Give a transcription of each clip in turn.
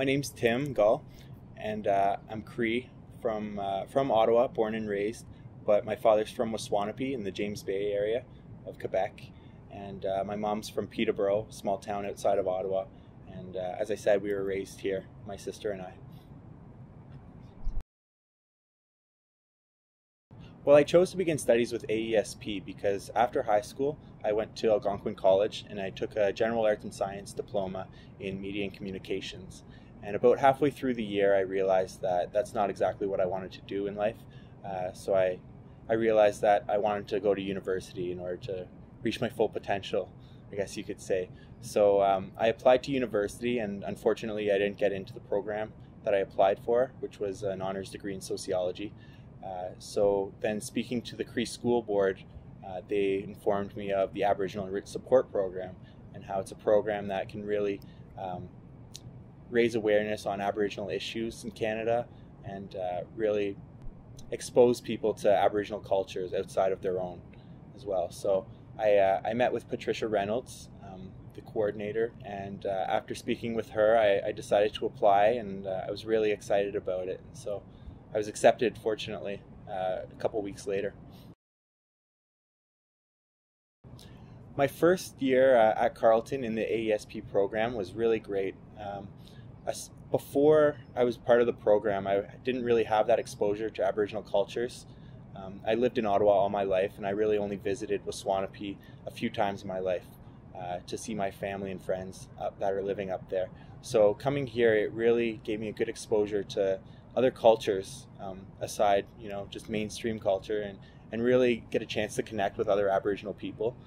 My name's Tim Gull, and I'm Cree from Ottawa, born and raised, but my father's from Waswanipi in the James Bay area of Quebec, and my mom's from Peterborough, a small town outside of Ottawa, and as I said, we were raised here, my sister and I. Well, I chose to begin studies with AESP because after high school, I went to Algonquin College and I took a General Arts and Science diploma in Media and Communications. And about halfway through the year, I realized that that's not exactly what I wanted to do in life. So I realized that I wanted to go to university in order to reach my full potential, I guess you could say. So I applied to university, and unfortunately I didn't get into the program that I applied for, which was an honors degree in sociology. So then speaking to the Cree School Board, they informed me of the Aboriginal and Rich Support Program and how it's a program that can really raise awareness on Aboriginal issues in Canada and really expose people to Aboriginal cultures outside of their own as well. So I met with Patricia Reynolds, the coordinator, and after speaking with her, I decided to apply, and I was really excited about it. And so I was accepted, fortunately, a couple weeks later. My first year at Carleton in the AESP program was really great. Before I was part of the program, I didn't really have that exposure to Aboriginal cultures. I lived in Ottawa all my life, and I really only visited Waswanipi a few times in my life to see my family and friends that are living up there. So coming here, it really gave me a good exposure to other cultures aside, just mainstream culture, and really get a chance to connect with other Aboriginal people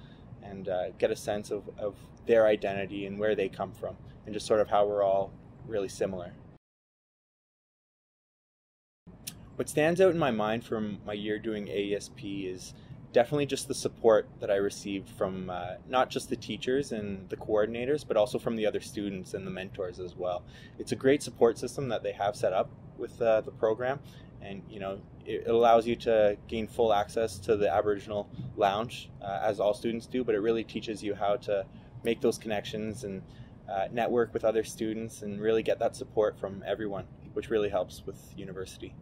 and get a sense of their identity and where they come from, and just sort of how we're all really similar. What stands out in my mind from my year doing AESP is definitely just the support that I received from not just the teachers and the coordinators, but also from the other students and the mentors as well. It's a great support system that they have set up with the program, and it allows you to gain full access to the Aboriginal lounge, as all students do, but it really teaches you how to make those connections and network with other students and really get that support from everyone, which really helps with university.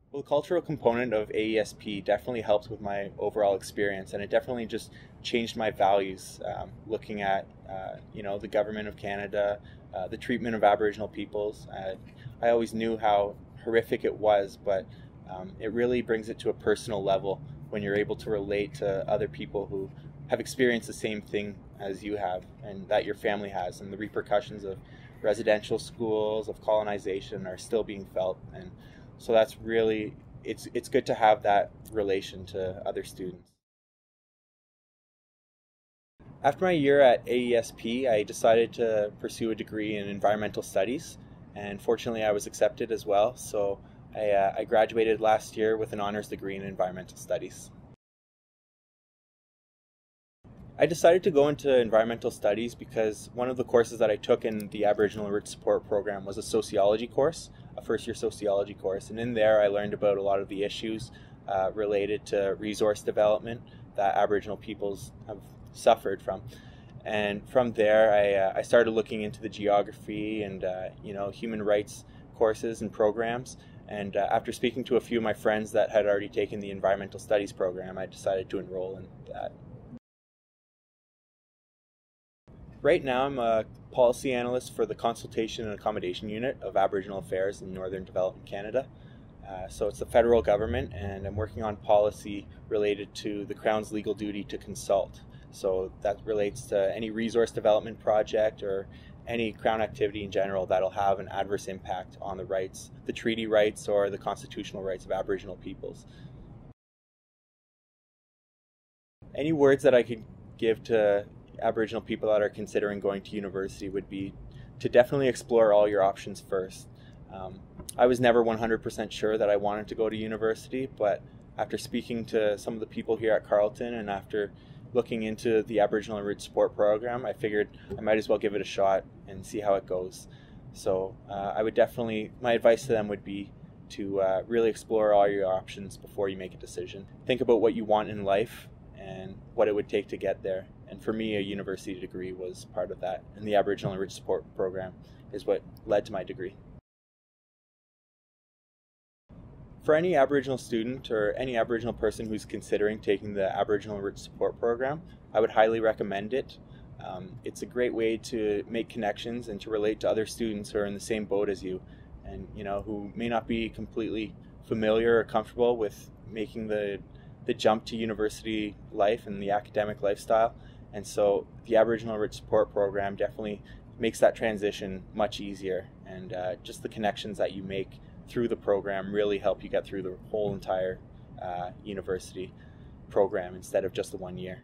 Well, the cultural component of AESP definitely helped with my overall experience, and it definitely just changed my values, looking at the government of Canada, the treatment of Aboriginal peoples. I always knew how horrific it was, but it really brings it to a personal level when you're able to relate to other people who have experienced the same thing as you have and that your family has, and the repercussions of residential schools, of colonization are still being felt. And so that's really, it's good to have that relation to other students. After my year at AESP, I decided to pursue a degree in environmental studies, and fortunately I was accepted as well. So I graduated last year with an honors degree in environmental studies. I decided to go into environmental studies because one of the courses that I took in the Aboriginal and Rich Support Program was a sociology course, a first-year sociology course, and in there I learned about a lot of the issues related to resource development that Aboriginal peoples have suffered from. And from there I started looking into the geography and human rights courses and programs, and after speaking to a few of my friends that had already taken the environmental studies program, I decided to enroll in that. Right now, I'm a policy analyst for the Consultation and Accommodation Unit of Aboriginal Affairs in Northern Development Canada. So it's the federal government, and I'm working on policy related to the Crown's legal duty to consult. So that relates to any resource development project or any Crown activity in general that'll have an adverse impact on the rights, the treaty rights or the constitutional rights of Aboriginal peoples. Any words that I could give to Aboriginal people that are considering going to university would be to definitely explore all your options first. I was never 100% sure that I wanted to go to university, but after speaking to some of the people here at Carleton and after looking into the Aboriginal and Rich Support Program, I figured I might as well give it a shot and see how it goes. So I would definitely, my advice to them would be to really explore all your options before you make a decision. Think about what you want in life and what it would take to get there, And for me, a university degree was part of that. And the Aboriginal Enriched Support Program is what led to my degree. For any Aboriginal student or any Aboriginal person who's considering taking the Aboriginal Enriched Support Program, I would highly recommend it. It's a great way to make connections and to relate to other students who are in the same boat as you, and who may not be completely familiar or comfortable with making the jump to university life and the academic lifestyle. And so the Aboriginal Enriched Support Program definitely makes that transition much easier, and just the connections that you make through the program really help you get through the whole entire university program instead of just the 1 year.